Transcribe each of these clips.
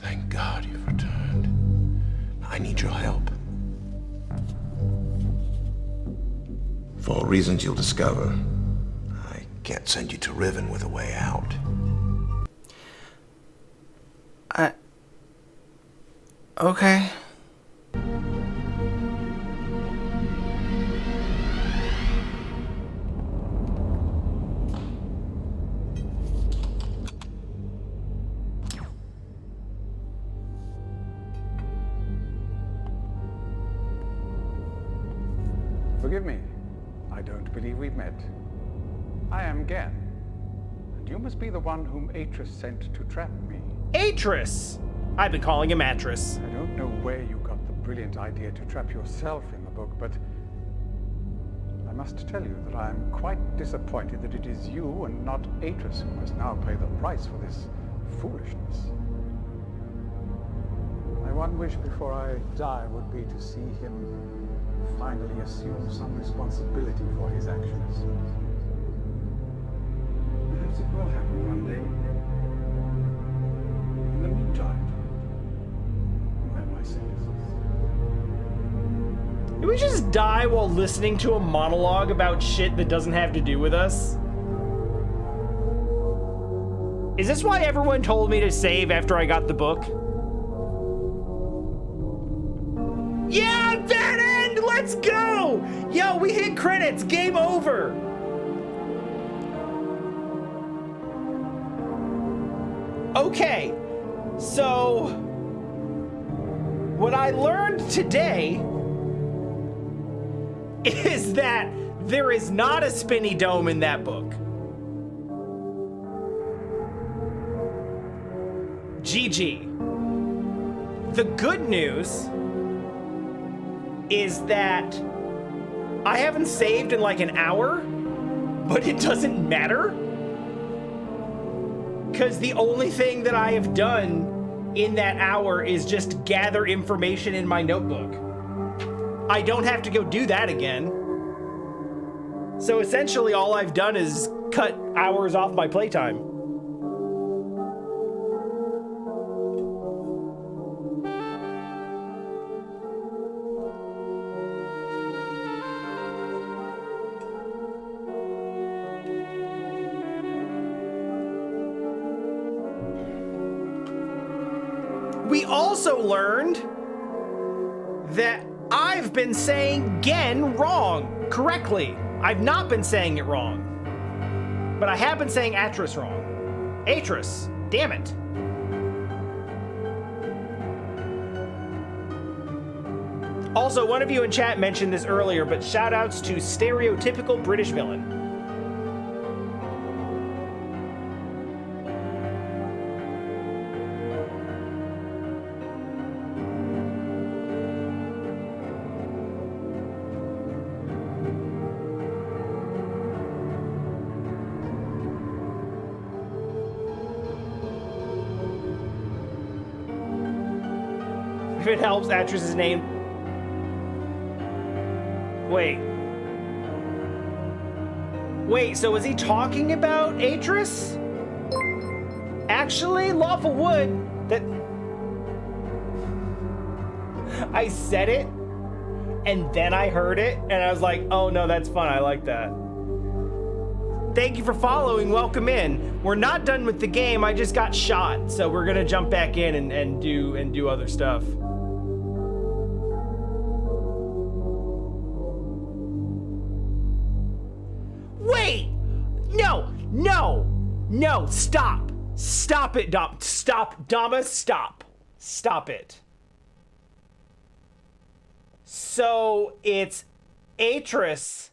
Thank God you've returned. I need your help. For reasons you'll discover, I can't send you to Riven with a way out. Okay. Forgive me. I don't believe we've met. I am Gehn, and you must be the one whom Atris sent to trap me. Atris! I've been calling him Atris. I don't know where you got the brilliant idea to trap yourself in the book, but I must tell you that I am quite disappointed that it is you and not Atris who must now pay the price for this foolishness. My one wish before I die would be to see him finally assume some responsibility for his actions. Perhaps it will happen one day. In the meantime, you have my sympathies. Did we just die while listening to a monologue about shit that doesn't have to do with us? Is this why everyone told me to save after I got the book? Yeah, that end! Let's go! Yo, we hit credits. Game over. Okay, so what I learned today is that there is not a spinny dome in that book. GG. The good news is that I haven't saved in like an hour, but it doesn't matter. Because the only thing that I have done in that hour is just gather information in my notebook. I don't have to go do that again. So essentially all I've done is cut hours off my playtime. We also learned that I've been saying Gehn wrong correctly. I've not been saying it wrong. But I have been saying Atris wrong. Atris, damn it. Also, one of you in chat mentioned this earlier, but shout outs to stereotypical British villain. If it helps, Atris' name. Wait, so is he talking about Atris? Actually, Lawful Wood, that... I said it, and then I heard it, and I was like, oh no, that's fun, I like that. Thank you for following, welcome in. We're not done with the game, I just got shot, so we're gonna jump back in and do other stuff. Wait! No, stop. Stop it, Dama, stop it. So it's Atris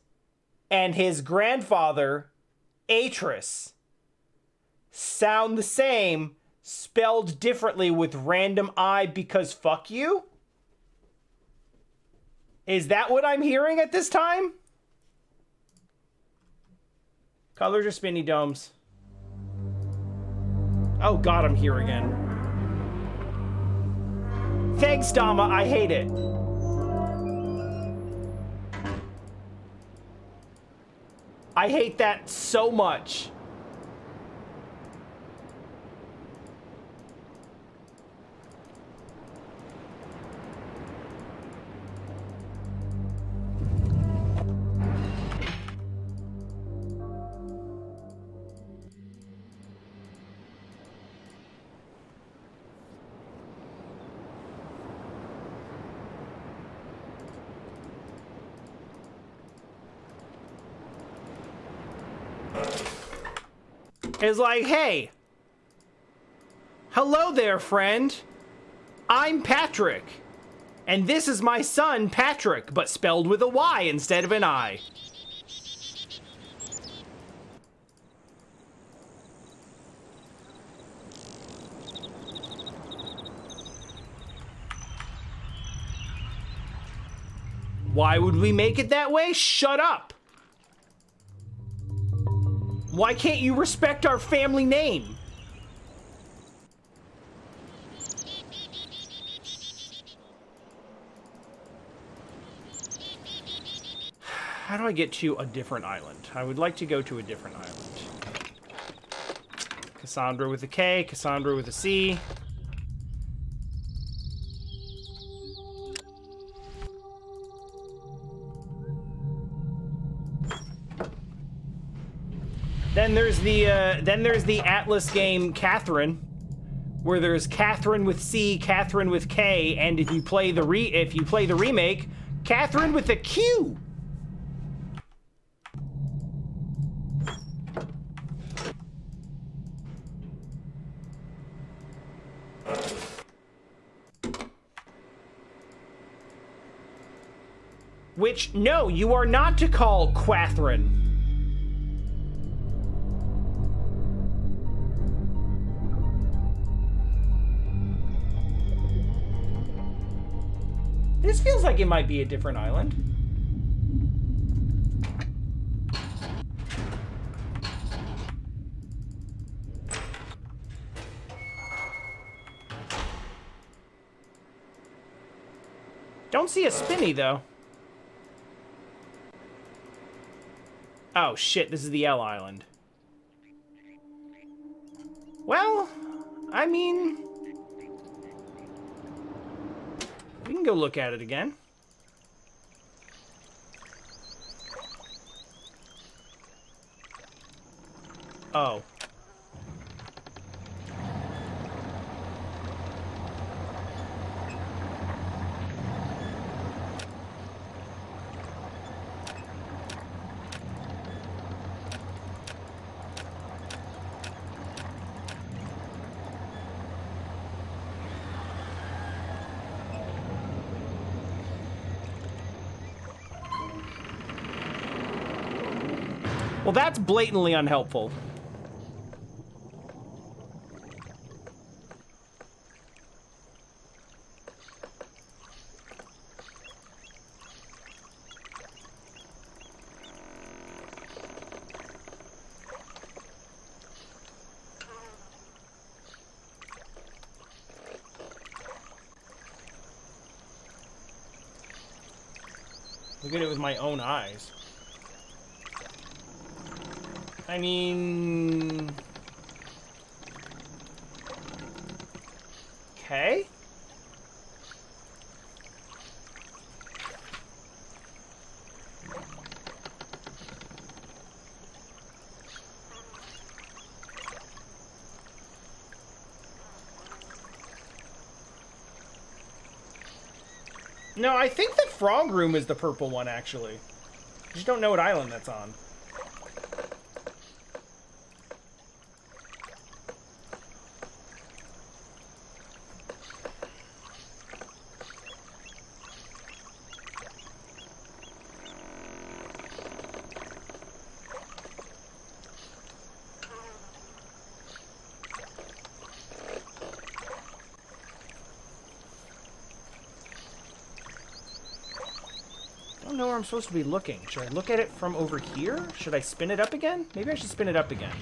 and his grandfather, Atris, sound the same, spelled differently with random I because fuck you? Is that what I'm hearing at this time? Colors or spinny domes? Oh god, I'm here again. Thanks, Dama, I hate it. I hate that so much. is like, hey, hello there, friend. I'm Patrick. And this is my son, Patrick, but spelled with a Y instead of an I. Why would we make it that way? Shut up. Why can't you respect our family name? How do I get to a different island? I would like to go to a different island. Cassandra with a K, Cassandra with a C. Then there's the Atlas game Catherine, where there's Catherine with C, Catherine with K, and if you play the remake, Catherine with a Q. Which, no, you are not to call Quathrin. This feels like it might be a different island. Don't see a spinny, though. Oh, shit, this is the L Island. Well, I mean... we can go look at it again. Oh. Well, that's blatantly unhelpful. Look at it with my own eyes. I mean... okay. No, I think the frog room is the purple one, actually. I just don't know what island that's on. I don't know where I'm supposed to be looking. Should I look at it from over here? Should I spin it up again? Maybe I should spin it up again.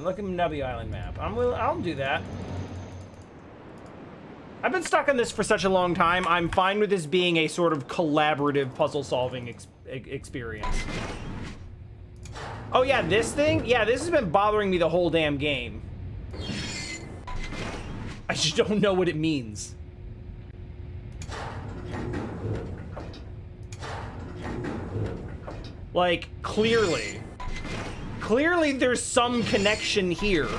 Look at the Nubby Island map. I'll do that. I've been stuck on this for such a long time. I'm fine with this being a sort of collaborative puzzle-solving experience. Oh yeah, this thing? Yeah, this has been bothering me the whole damn game. I just don't know what it means. Like, clearly there's some connection here.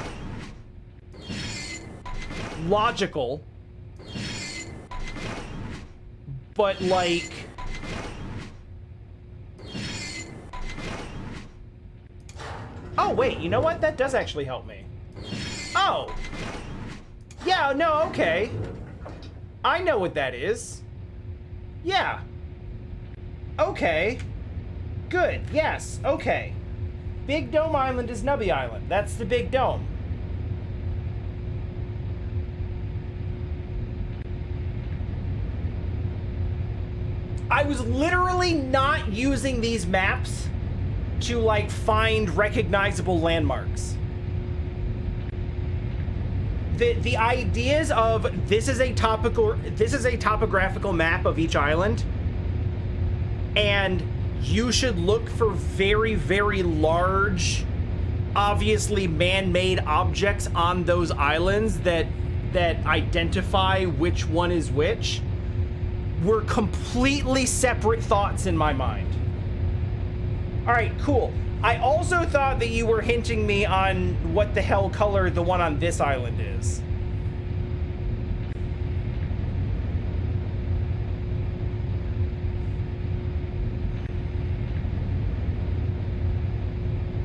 Logical. But, like... Oh, wait, you know what? That does actually help me. Oh! Yeah, no, okay. I know what that is. Yeah. Okay. Good, yes, okay. Big Dome Island is Nubby Island. That's the Big Dome. I was literally not using these maps to, like, find recognizable landmarks. The ideas of this is a topographical map of each island, and you should look for very, very large, obviously man-made objects on those islands that identify which one is which, were completely separate thoughts in my mind. All right, cool. I also thought that you were hinting me on what the hell color the one on this island is.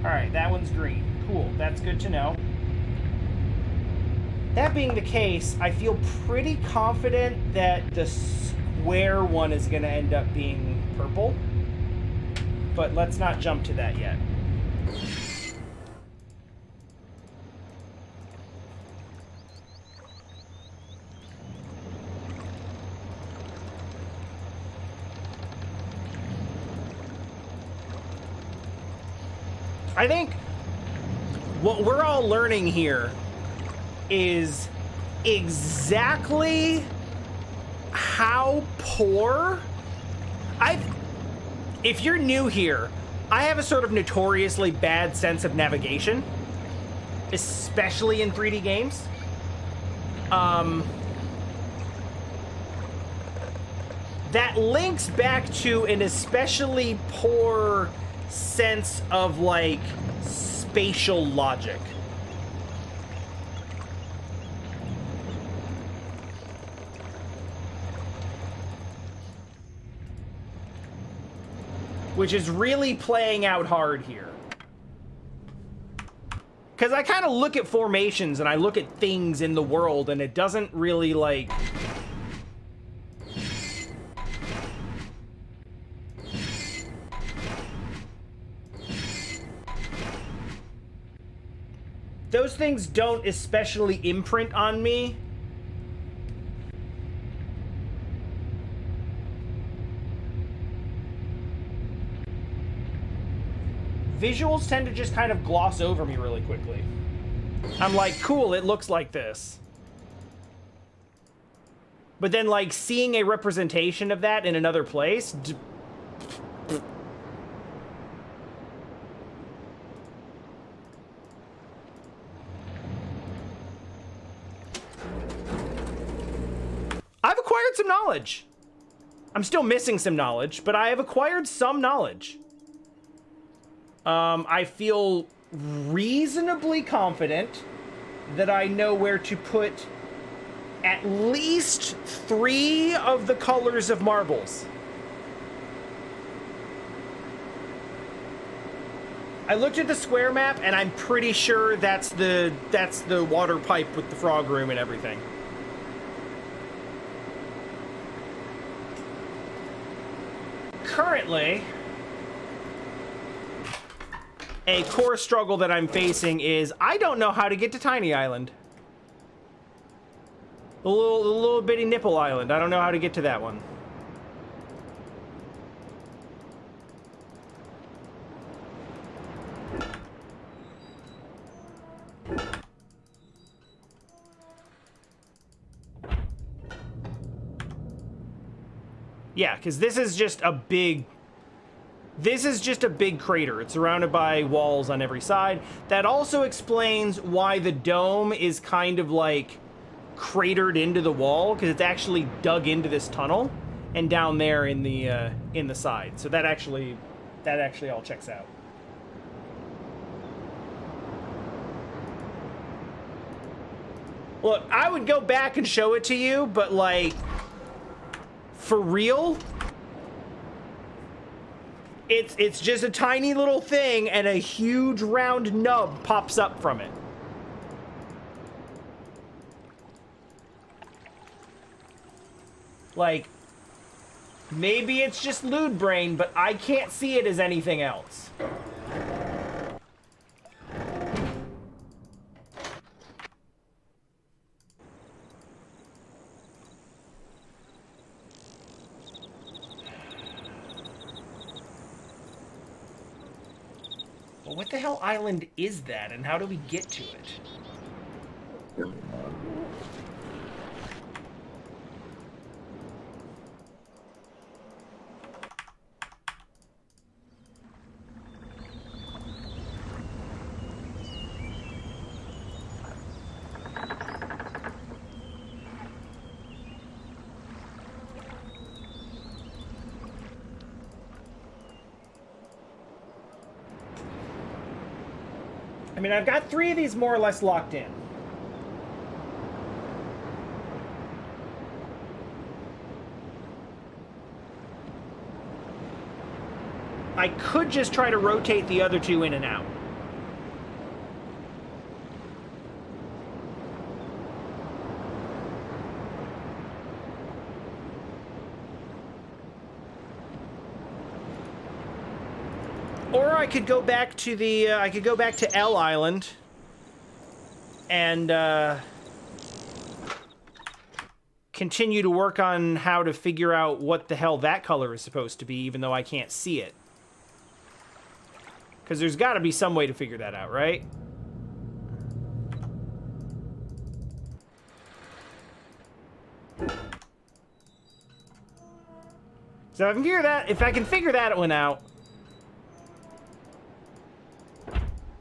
All right, that one's green. Cool, that's good to know. That being the case, I feel pretty confident that the square one is going to end up being purple. But let's not jump to that yet. I think what we're all learning here is exactly how poor if you're new here, I have a sort of notoriously bad sense of navigation, especially in 3D games. That links back to an especially poor sense of, like, spatial logic. Which is really playing out hard here. Because I kind of look at formations and I look at things in the world and it doesn't really, like... Those things don't especially imprint on me. Visuals tend to just kind of gloss over me really quickly. I'm like, cool, it looks like this. But then, like, seeing a representation of that in another place... I've acquired some knowledge. I'm still missing some knowledge, but I have acquired some knowledge. I feel reasonably confident that I know where to put at least 3 of the colors of marbles. I looked at the square map and I'm pretty sure that's the water pipe with the frog room and everything. Currently, a core struggle that I'm facing is I don't know how to get to Tiny Island. The little bitty nipple island. I don't know how to get to that one. Yeah, because this is just a big... This is just a big crater. It's surrounded by walls on every side. That also explains why the dome is kind of, like, cratered into the wall, because it's actually dug into this tunnel, and down there in the side. So that actually all checks out. Look, I would go back and show it to you, but like, for real, it's just a tiny little thing, and a huge round nub pops up from it. Like, maybe it's just lewd brain, but I can't see it as anything else. Well, what the hell island is that, and how do we get to it? I mean, I've got 3 of these more or less locked in. I could just try to rotate the other 2 in and out. Or I could go back to the, I could go back to L Island and continue to work on how to figure out what the hell that color is supposed to be, even though I can't see it. Because there's got to be some way to figure that out, right? So if I can figure that one out,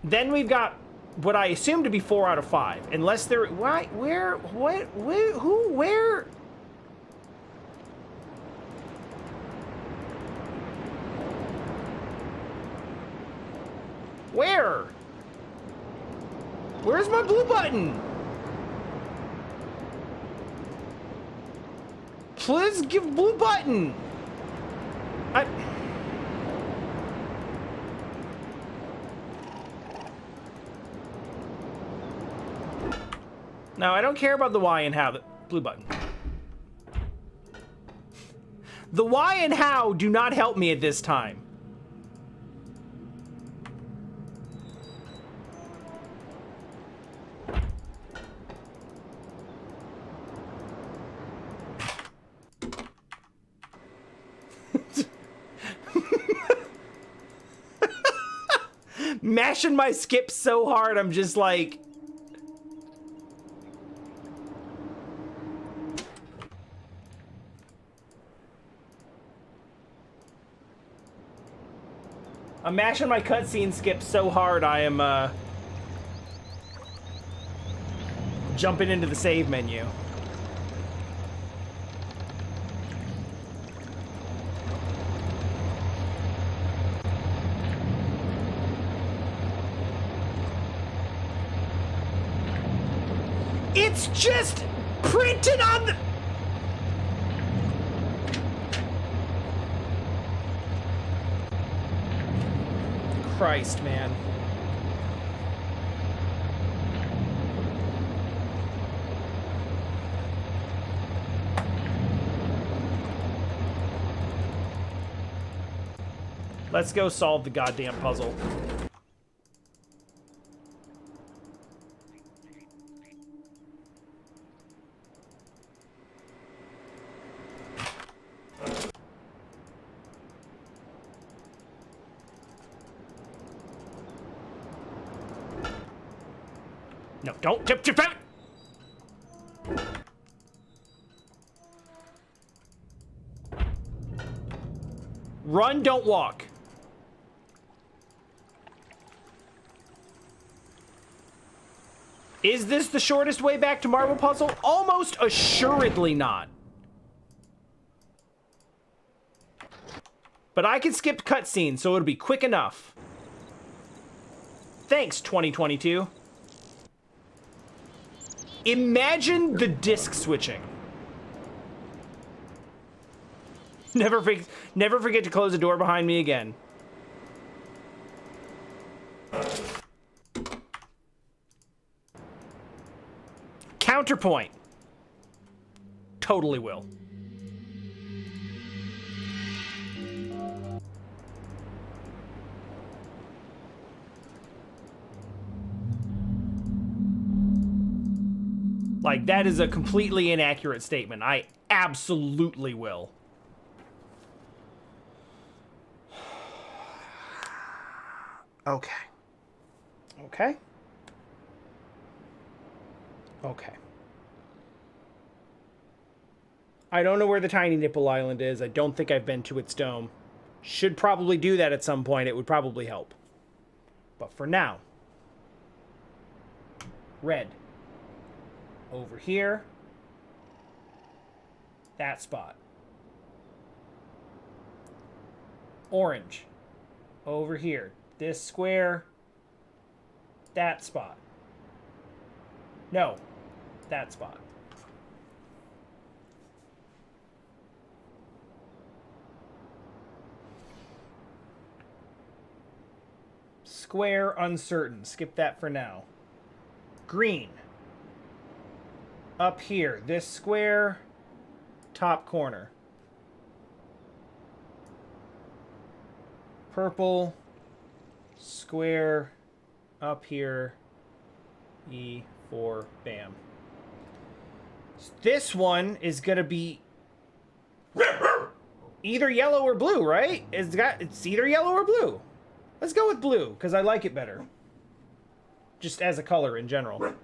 then we've got what I assume to be 4 out of 5. Unless there... Why? Where? What? Who? Where? Where? Where's my blue button? Please give blue button. No, I don't care about the why and how. The blue button. The why and how do not help me at this time. Mashing my skip so hard, I'm just like... I'm mashing my cutscene skip so hard, I am, jumping into the save menu. It's just printed on the... Christ, man. Let's go solve the goddamn puzzle. No, don't tip your foot! Run, don't walk. Is this the shortest way back to Marble Puzzle? Almost assuredly not. But I can skip cutscenes, so it'll be quick enough. Thanks, 2022. Imagine the disc switching. Never forget to close the door behind me again. Counterpoint. Totally will. Like, that is a completely inaccurate statement. I absolutely will. Okay. Okay. Okay. I don't know where the Tiny Nipple Island is. I don't think I've been to its dome. Should probably do that at some point. It would probably help. But for now, red. Over here. That spot. Orange. Over here. This square. That spot. No. That spot. Square uncertain. Skip that for now. Green. Up here. This square. Top corner. Purple. Square. Up here. E4. Bam. This one is gonna be either yellow or blue, right? It's either yellow or blue. Let's go with blue, because I like it better. Just as a color in general.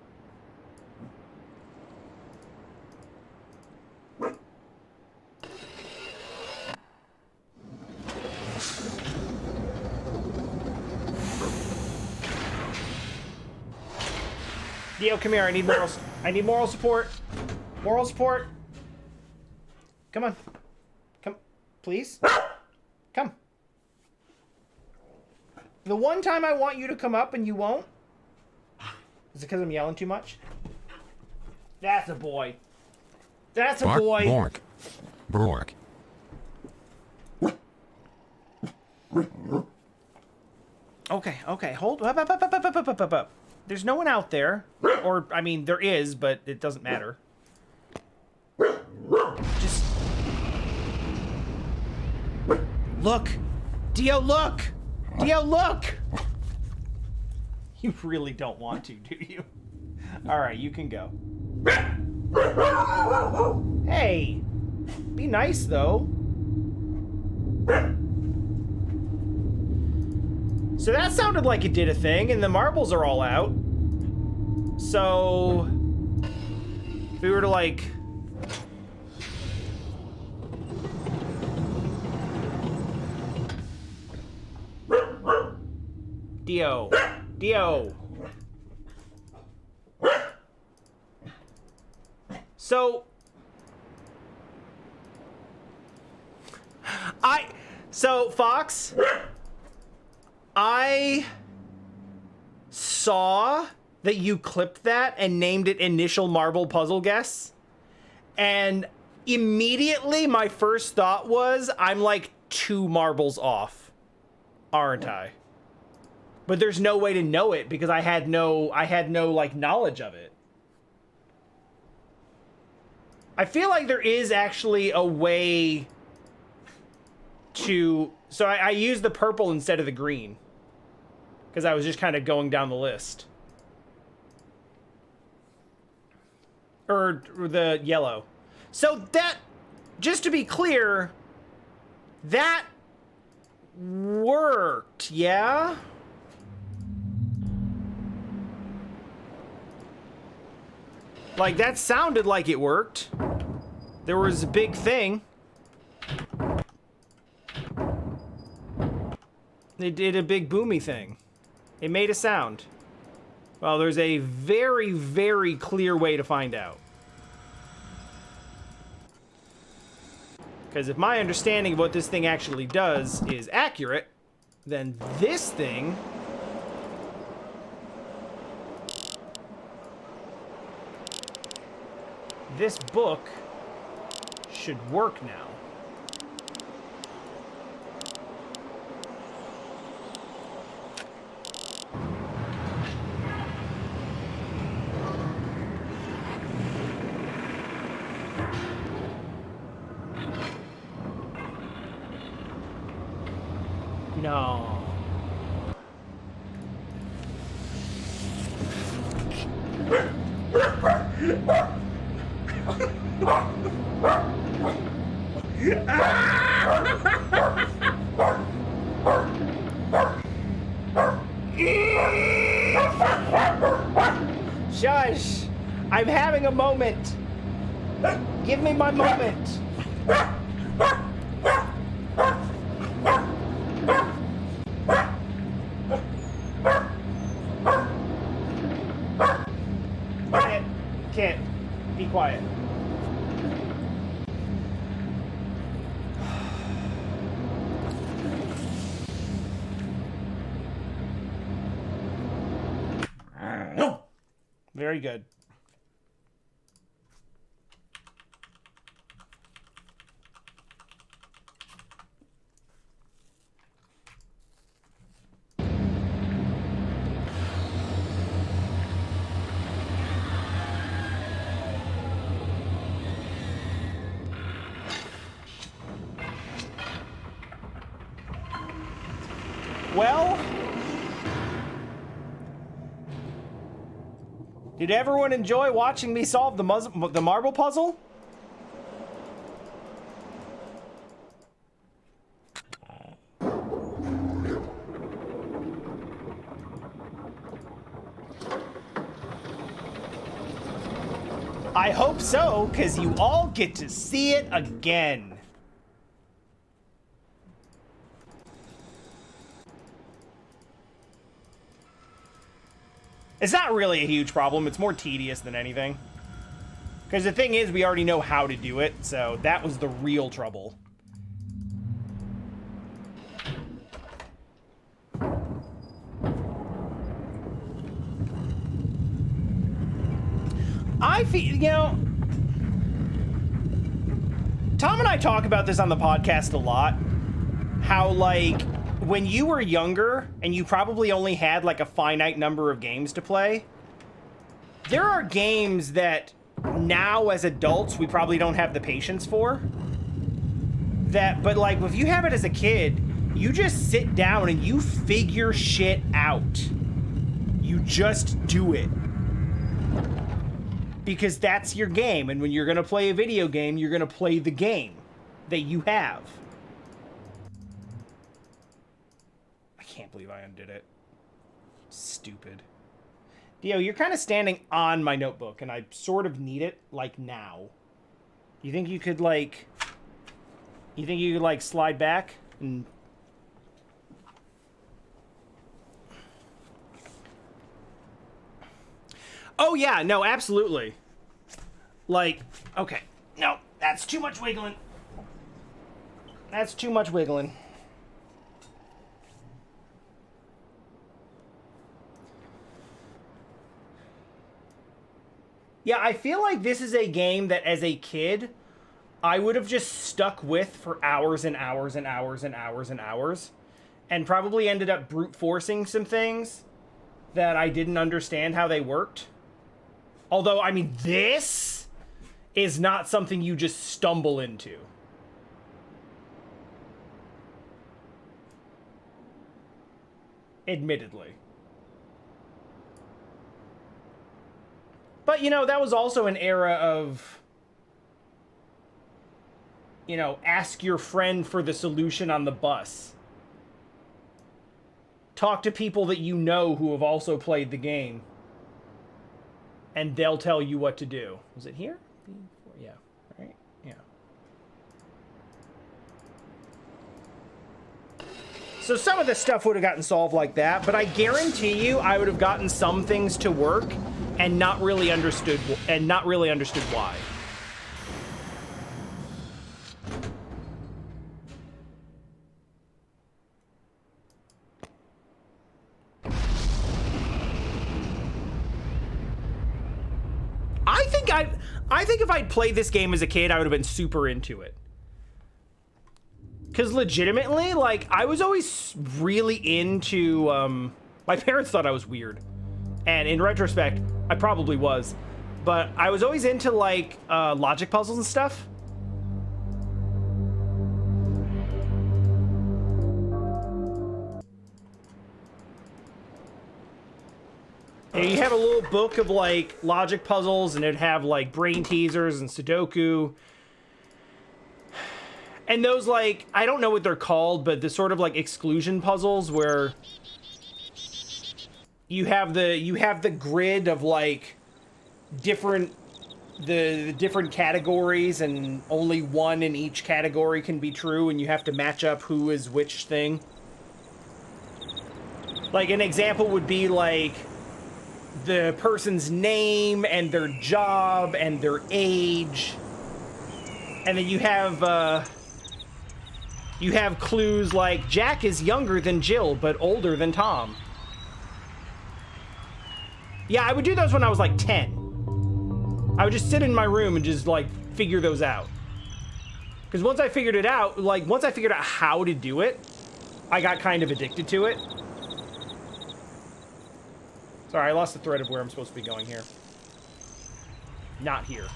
Dio, come here. I need moral support. Moral support. Come on. Come. Please. Come. The one time I want you to come up and you won't? Is it because I'm yelling too much? That's a boy. That's a boy. Bork. Bork. Okay. Hold up. There's no one out there. Or, I mean, there is, but it doesn't matter. Just... Look! Dio, look! Dio, look! You really don't want to, do you? Alright, you can go. Hey! Be nice, though. So that sounded like it did a thing, and the marbles are all out. So... if we were to, like... Dio. So... Fox... I saw that you clipped that and named it Initial Marble Puzzle Guess. And immediately my first thought was, I'm like 2 marbles off, aren't I? But there's no way to know it because I had no like knowledge of it. I feel like there is actually a way to... So I used the purple instead of the green. Because I was just kind of going down the list. Or the yellow. So that, just to be clear, that worked, yeah? Like, that sounded like it worked. There was a big thing. It did a big boomy thing. It made a sound. Well, there's a very, very clear way to find out. Because if my understanding of what this thing actually does is accurate, then this thing... this book should work now. No. Shush! I'm having a moment. Give me my moment. Can't. Be quiet. Very good. Well, did everyone enjoy watching me solve the marble puzzle? I hope so, because you all get to see it again. It's not really a huge problem. It's more tedious than anything. Because the thing is, we already know how to do it, so that was the real trouble. I feel, you know, Tom and I talk about this on the podcast a lot. How, like, when you were younger and you probably only had like a finite number of games to play, there are games that now as adults we probably don't have the patience for. But like if you have it as a kid, you just sit down and you figure shit out. You just do it. Because that's your game, and when you're gonna play a video game, you're gonna play the game that you have. I can't believe I undid it. Stupid. Dio, you're kind of standing on my notebook, and I sort of need it, like, now. You think you could, like... You think you could, like, slide back? And... Oh, yeah, no, absolutely. Like, okay. No, that's too much wiggling. That's too much wiggling. Yeah, I feel like this is a game that as a kid, I would have just stuck with for hours and hours and hours and hours and hours, and probably ended up brute forcing some things that I didn't understand how they worked. Although, I mean, this is not something you just stumble into. Admittedly. But, you know, that was also an era of, you know, ask your friend for the solution on the bus. Talk to people that you know who have also played the game. And they'll tell you what to do. Was it here? Yeah, right? Yeah. So some of the stuff would have gotten solved like that, but I guarantee you I would have gotten some things to work and not really understood why. I think if I'd played this game as a kid, I would have been super into it. Because legitimately, like, I was always really into, my parents thought I was weird. And in retrospect, I probably was. But I was always into, like, logic puzzles and stuff. And you have a little book of, like, logic puzzles, and it'd have, like, brain teasers and Sudoku. And those, like, I don't know what they're called, but the sort of, like, exclusion puzzles where you have the grid of, like, different categories, and only one in each category can be true, and you have to match up who is which thing. Like, an example would be, like, the person's name and their job and their age. And then you have clues like Jack is younger than Jill, but older than Tom. Yeah, I would do those when I was like 10. I would just sit in my room and just like figure those out. Because once I figured it out, like once I figured out how to do it, I got kind of addicted to it. Sorry, I lost the thread of where I'm supposed to be going here. Not here.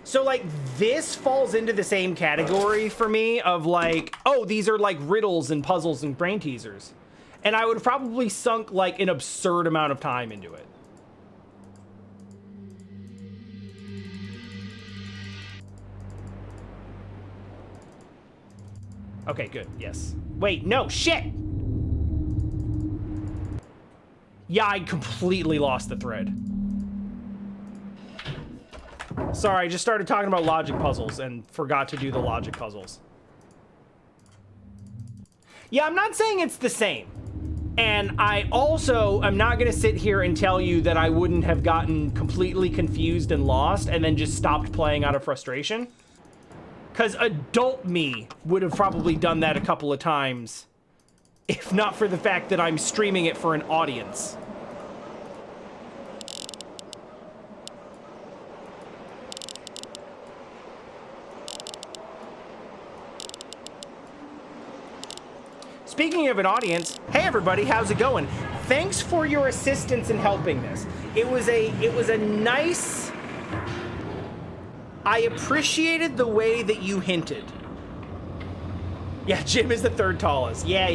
So, like, this falls into the same category for me of, like, oh, these are, like, riddles and puzzles and brain teasers. And I would have probably sunk, like, an absurd amount of time into it. Okay, good. Yes. Wait, no, shit! Yeah, I completely lost the thread. Sorry, I just started talking about logic puzzles and forgot to do the logic puzzles. Yeah, I'm not saying it's the same. And I also am not going to sit here and tell you that I wouldn't have gotten completely confused and lost and then just stopped playing out of frustration. Because adult me would have probably done that a couple of times, if not for the fact that I'm streaming it for an audience. Speaking of an audience, hey everybody, how's it going? Thanks for your assistance in helping this. It was a nice... I appreciated the way that you hinted. Yeah, Jim is the third tallest. Yeah.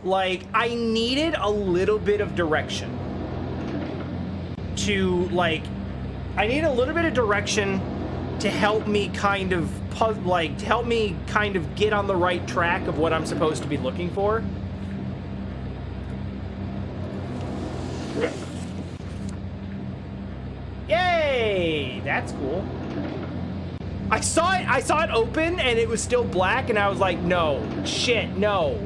Like, I needed a little bit of direction to, like, I need a little bit of direction to help me kind of, get on the right track of what I'm supposed to be looking for. Yay! That's cool. I saw it open and it was still black and I was like, no, shit, no.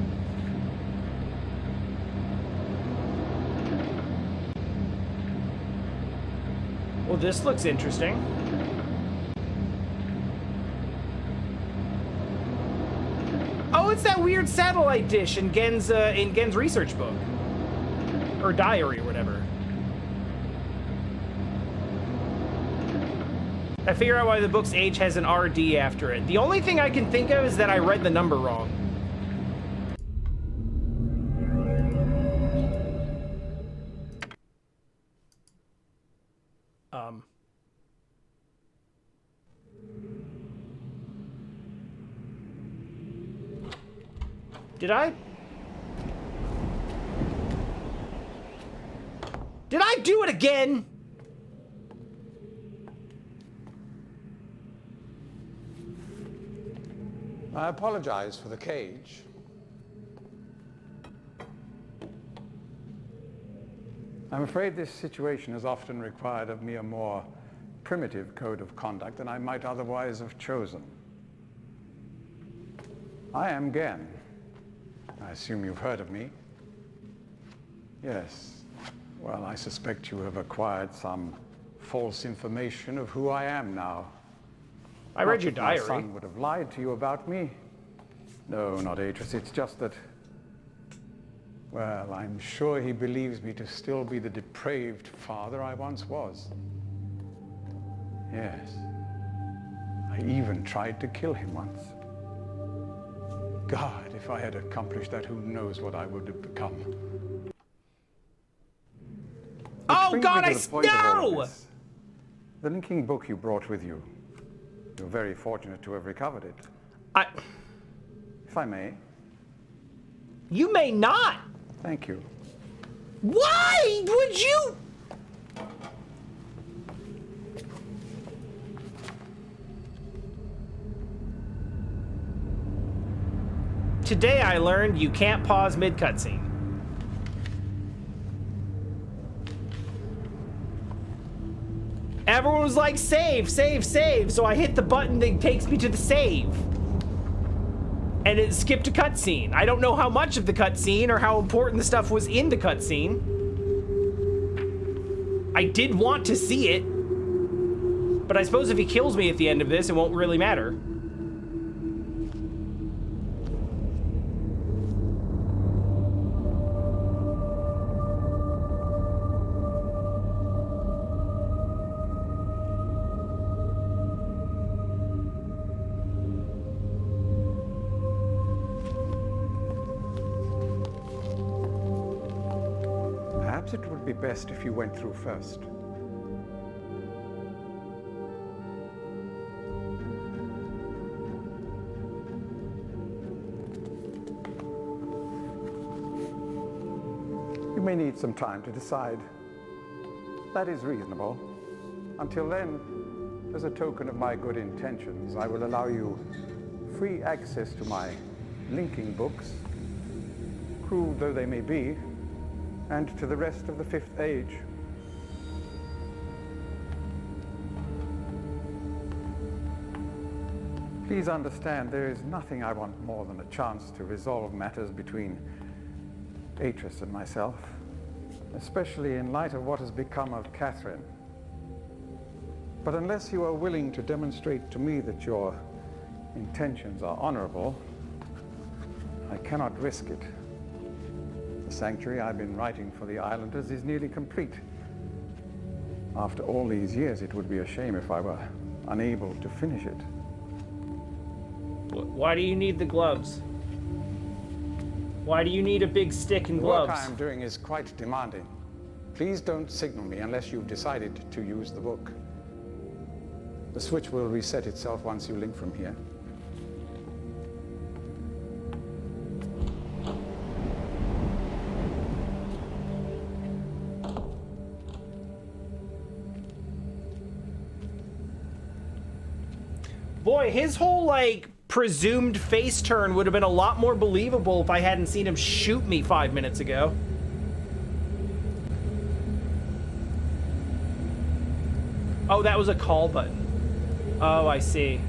Well, this looks interesting. Oh, it's that weird satellite dish in Gehn's research book. Or diary, or whatever. I figure out why the book's age has an RD after it. The only thing I can think of is that I read the number wrong. Did I do it again? I apologize for the cage. I'm afraid this situation has often required of me a more primitive code of conduct than I might otherwise have chosen. I am Gehn. I assume you've heard of me. Yes. Well, I suspect you have acquired some false information of who I am now. I read your Not that my diary. son would have lied to you about me. No, not Atreus. It's just that, well, I'm sure he believes me to still be the depraved father I once was. Yes. I even tried to kill him once. God, if I had accomplished that, who knows what I would have become. Oh Which God, brings me to the point of all of know! this. The linking book you brought with you. You're very fortunate to have recovered it. If I may. You may not! Thank you. Why would you? Today I learned you can't pause mid-cutscene. Everyone was like, save, save, save. So I hit the button that takes me to the save. And it skipped a cutscene. I don't know how much of the cutscene or how important the stuff was in the cutscene. I did want to see it. But I suppose if he kills me at the end of this, it won't really matter. Perhaps it would be best if you went through first. You may need some time to decide. That is reasonable. Until then, as a token of my good intentions, I will allow you free access to my linking books, crude though they may be, and to the rest of the Fifth Age. Please understand, there is nothing I want more than a chance to resolve matters between Atreus and myself, especially in light of what has become of Catherine. But unless you are willing to demonstrate to me that your intentions are honorable, I cannot risk it. The sanctuary I've been writing for the islanders is nearly complete. After all these years, it would be a shame if I were unable to finish it. Why do you need the gloves? Why do you need a big stick and gloves? The work I am doing is quite demanding. Please don't signal me unless you've decided to use the book. The switch will reset itself once you link from here. Boy, his whole, like, presumed face turn would have been a lot more believable if I hadn't seen him shoot me 5 minutes ago. Oh, that was a call button. Oh, I see.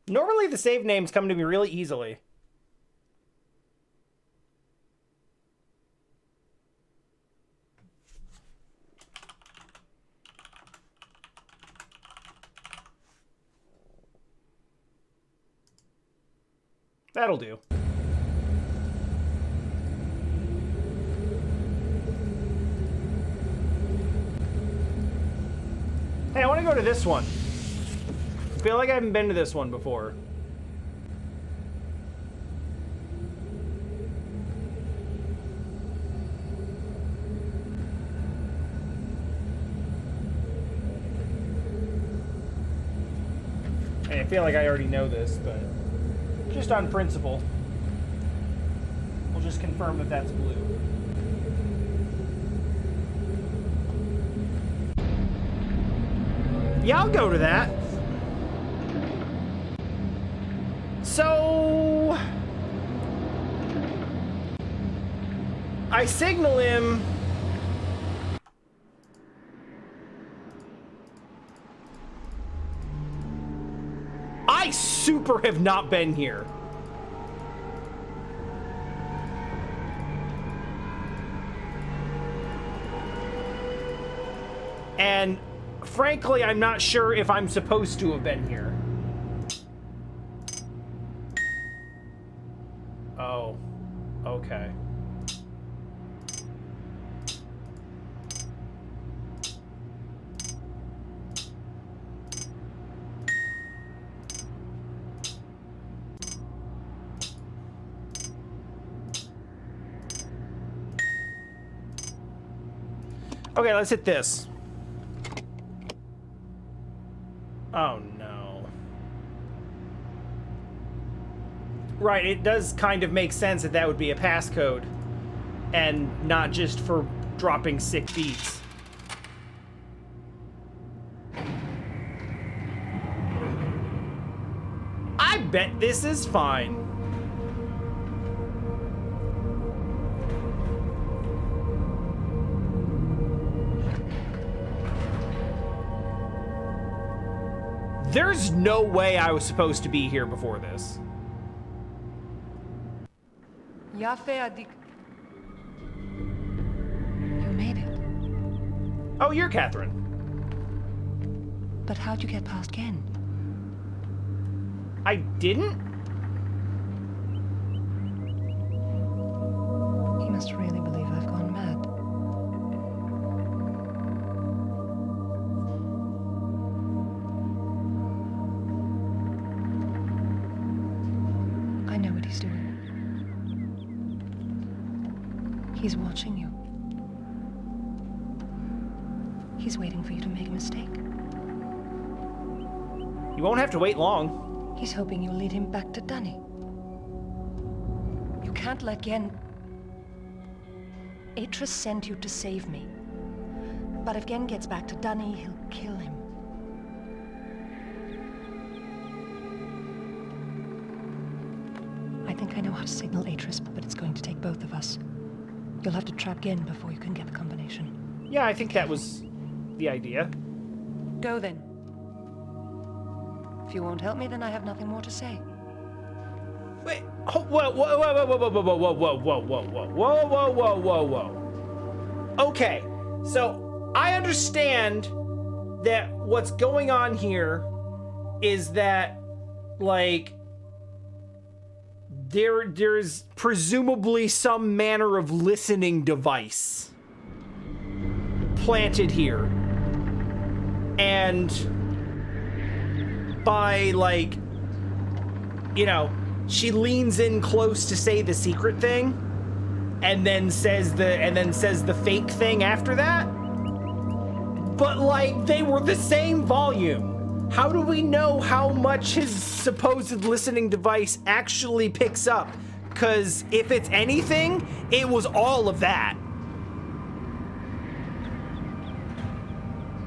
Normally the save names come to me really easily. That'll do. Hey, I want to go to this one. I feel like I haven't been to this one before. I feel like I already know this, but just on principle, we'll just confirm that that's blue. Yeah, I'll go to that. So I signal him. I super have not been here. And frankly, I'm not sure if I'm supposed to have been here. Oh, okay. Okay, let's hit this. Oh no. Right, it does kind of make sense that that would be a passcode and not just for dropping sick beats. I bet this is fine. There's no way I was supposed to be here before this. You made it. Oh, you're Catherine. But how'd you get past Gehn? I didn't? He must really believe I've gone mad. I know what he's doing. He's watching you. He's waiting for you to make a mistake. You won't have to wait long. He's hoping you'll lead him back to Dunny. You can't let Gehn... Atris sent you to save me. But if Gehn gets back to Dunny, he'll kill him. I think I know how to signal Atris, but it's going to take both of us. You'll have to trap Gehn before you can get the combination. Yeah, I think that was the idea. Go then. If you won't help me, then I have nothing more to say. Wait, whoa, whoa, whoa, whoa, whoa, whoa, whoa, whoa, whoa, whoa, whoa, whoa, whoa, whoa, whoa, whoa. Okay, so I understand that what's going on here is that, like, there's presumably some manner of listening device planted here. And by, like, you know, she leans in close to say the secret thing and then says the fake thing after that. But, like, they were the same volume. How do we know how much his supposed listening device actually picks up? Because if it's anything, it was all of that.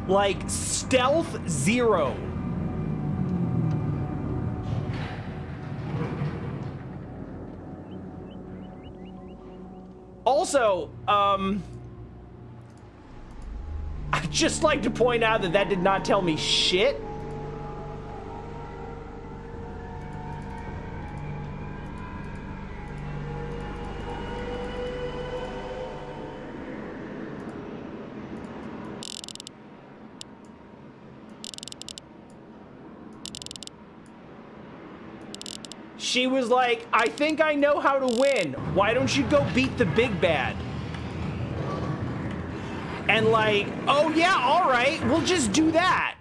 Like, stealth 0. Also, I'd just like to point out that that did not tell me shit. She was like, I think I know how to win. Why don't you go beat the big bad? And like, oh yeah, all right, we'll just do that.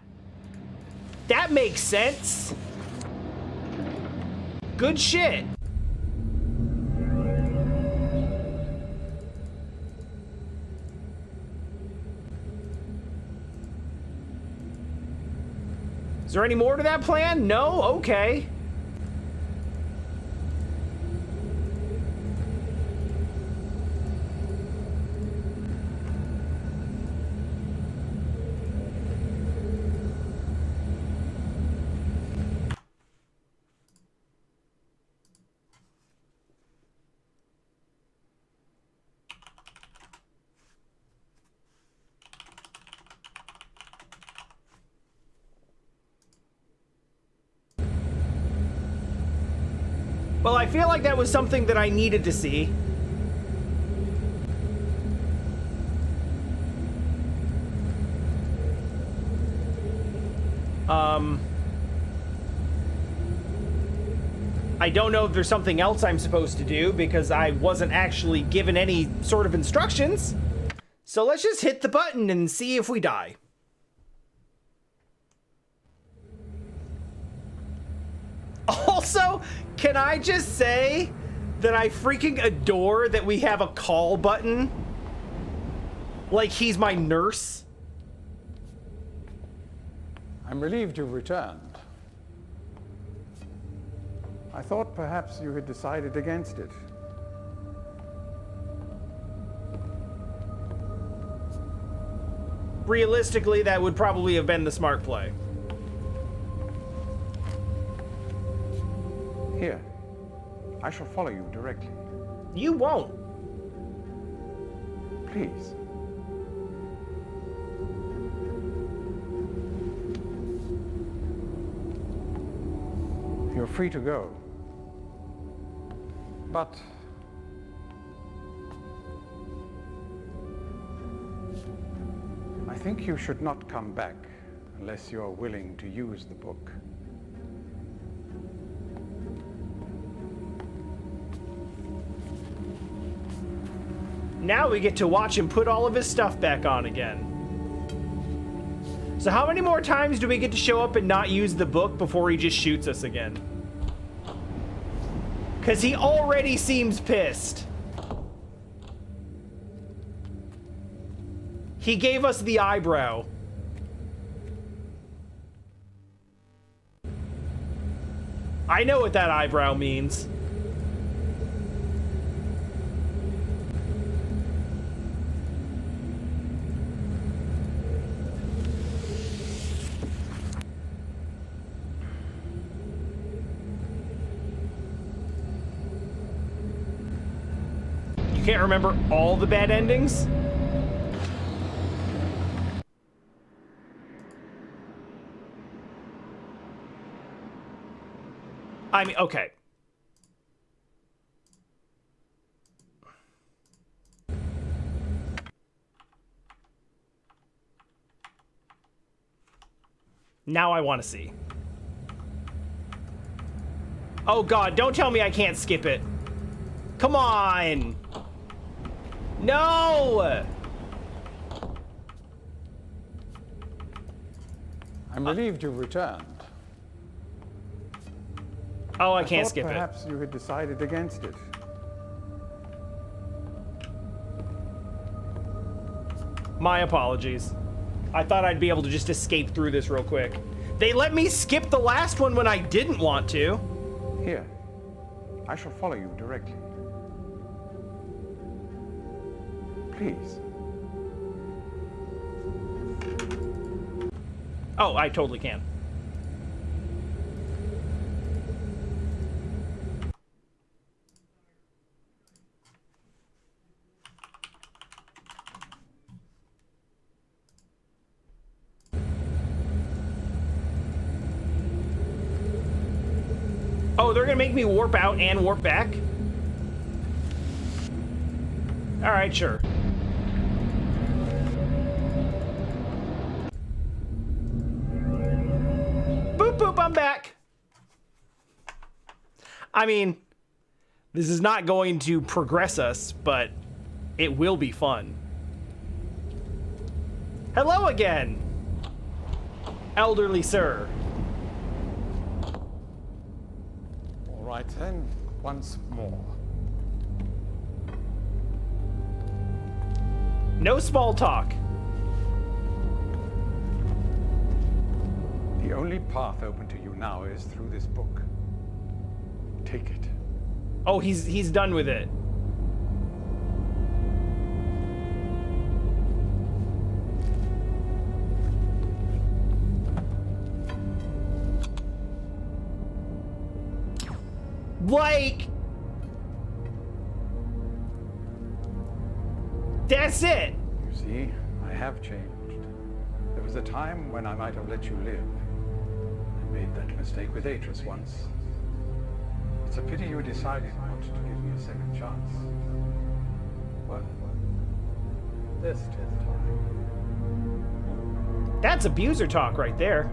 That makes sense. Good shit. Is there any more to that plan? No? Okay. Well, I feel like that was something that I needed to see. I don't know if there's something else I'm supposed to do because I wasn't actually given any sort of instructions. So let's just hit the button and see if we die. Also, can I just say that I freaking adore that we have a call button? Like he's my nurse. I'm relieved you've returned. I thought perhaps you had decided against it. Realistically, that would probably have been the smart play. Here, I shall follow you directly. You won't. Please. You're free to go. But I think you should not come back unless you're willing to use the book. Now we get to watch him put all of his stuff back on again. So how many more times do we get to show up and not use the book before he just shoots us again? Because he already seems pissed. He gave us the eyebrow. I know what that eyebrow means. You can't remember all the bad endings? I mean, okay. Now I want to see. Oh God, don't tell me I can't skip it. Come on. No! I'm relieved you've returned. Oh, I can't skip it. Perhaps you had decided against it. My apologies. I thought I'd be able to just escape through this real quick. They let me skip the last one when I didn't want to. Here, I shall follow you directly. Please. Oh, I totally can. Oh, they're gonna make me warp out and warp back? All right, sure. Boop, boop, I'm back. I mean, this is not going to progress us, but it will be fun. Hello again, elderly sir. All right then, once more. No small talk. The The only path open to you now is through this book. Take it. Oh, he's done with it. Like, that's it. You see, I have changed. There was a time when I might have let you live. I made that mistake with Atris once. It's a pity you decided not to give me a second chance. Well, there's still time. That's abuser talk right there.